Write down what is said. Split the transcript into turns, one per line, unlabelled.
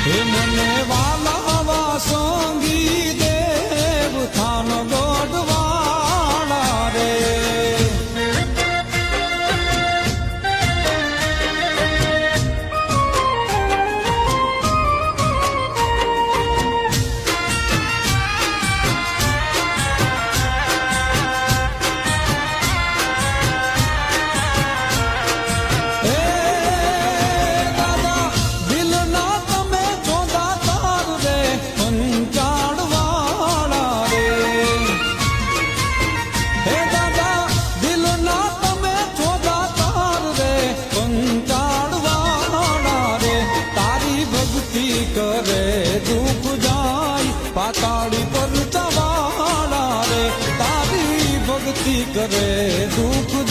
હે મને વાલા વાસંગી દેવ થાન ગોડવાળા રે કરે દુઃખ જાય પાતાળી પર જવાના રે તારી ભક્તિ કરે દુઃખ